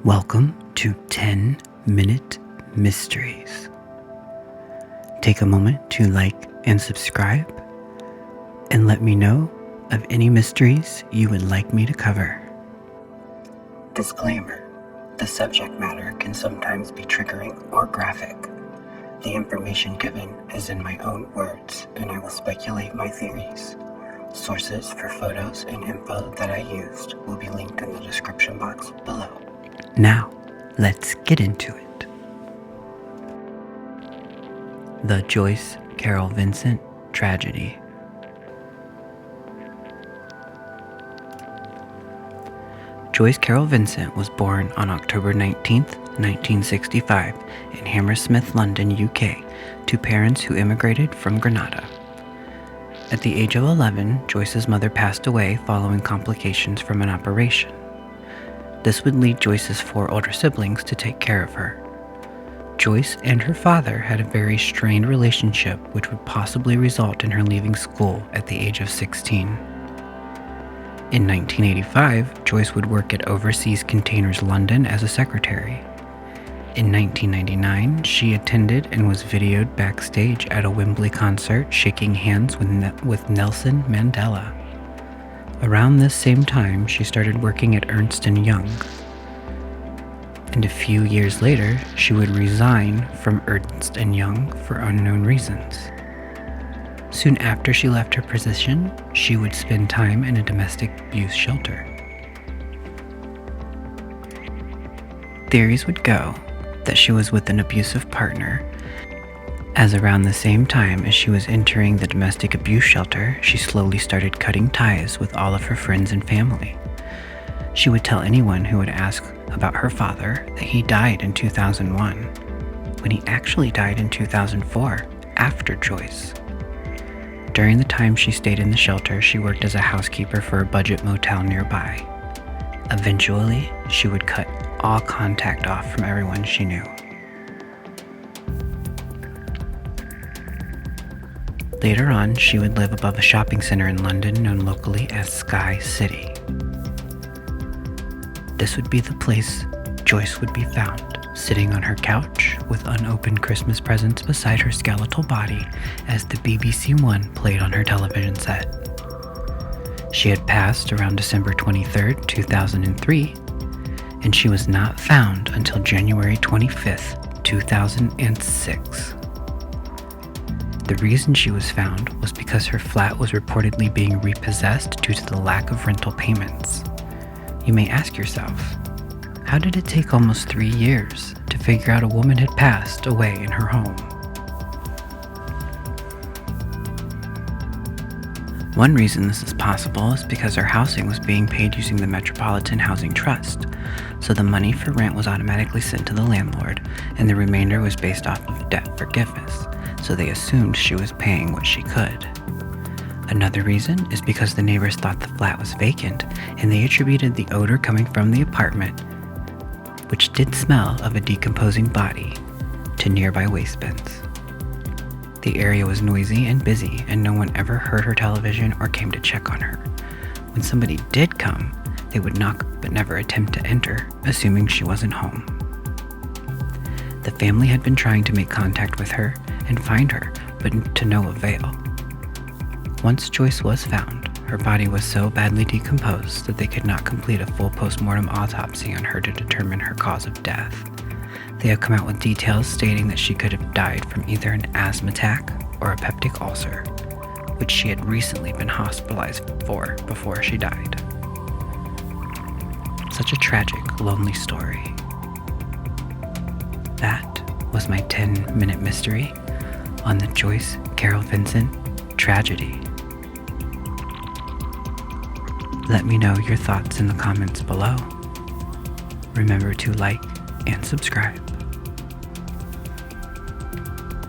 Welcome to 10-Minute Mysteries. Take a moment to like and subscribe, and let me know of any mysteries you would like me to cover. Disclaimer: the subject matter can sometimes be triggering or graphic. The information given is in my own words, and I will speculate my theories. Sources for photos and info that I used will be linked in the description box below. Now, let's get into it. The Joyce Carol Vincent tragedy. Joyce Carol Vincent was born on October 19, 1965, in Hammersmith, London, UK, to parents who immigrated from Grenada. At the age of 11, Joyce's mother passed away following complications from an operation. This would lead Joyce's 4 older siblings to take care of her. Joyce and her father had a very strained relationship, which would possibly result in her leaving school at the age of 16. In 1985, Joyce would work at Overseas Containers London as a secretary. In 1999, she attended and was videoed backstage at a Wembley concert shaking hands with Nelson Mandela. Around this same time, she started working at Ernst & Young. And a few years later, she would resign from Ernst & Young for unknown reasons. Soon after she left her position, she would spend time in a domestic abuse shelter. Theories would go that she was with an abusive partner, as around the same time as she was entering the domestic abuse shelter, she slowly started cutting ties with all of her friends and family. She would tell anyone who would ask about her father that he died in 2001, when he actually died in 2004, after Joyce. During the time she stayed in the shelter, she worked as a housekeeper for a budget motel nearby. Eventually, she would cut all contact off from everyone she knew. Later on, she would live above a shopping center in London known locally as Sky City. This would be the place Joyce would be found, sitting on her couch with unopened Christmas presents beside her skeletal body as the BBC One played on her television set. She had passed around December 23, 2003, and she was not found until January 25, 2006. The reason she was found was because her flat was reportedly being repossessed due to the lack of rental payments. You may ask yourself, how did it take almost 3 years to figure out a woman had passed away in her home? One reason this is possible is because her housing was being paid using the Metropolitan Housing Trust, so the money for rent was automatically sent to the landlord, and the remainder was based off of debt forgiveness, so they assumed she was paying what she could. Another reason is because the neighbors thought the flat was vacant, and they attributed the odor coming from the apartment, which did smell of a decomposing body, to nearby waste bins. The area was noisy and busy, and no one ever heard her television or came to check on her. When somebody did come, they would knock but never attempt to enter, assuming she wasn't home. The family had been trying to make contact with her and find her, but to no avail. Once Joyce was found, her body was so badly decomposed that they could not complete a full post-mortem autopsy on her to determine her cause of death. They have come out with details stating that she could have died from either an asthma attack or a peptic ulcer, which she had recently been hospitalized for before she died. Such a tragic, lonely story. That was my 10-minute mystery on the Joyce Carol Vincent tragedy. Let me know your thoughts in the comments below. Remember to like and subscribe.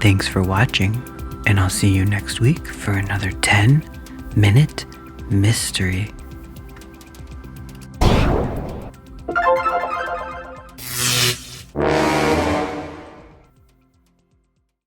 Thanks for watching, and I'll see you next week for another 10-minute mystery.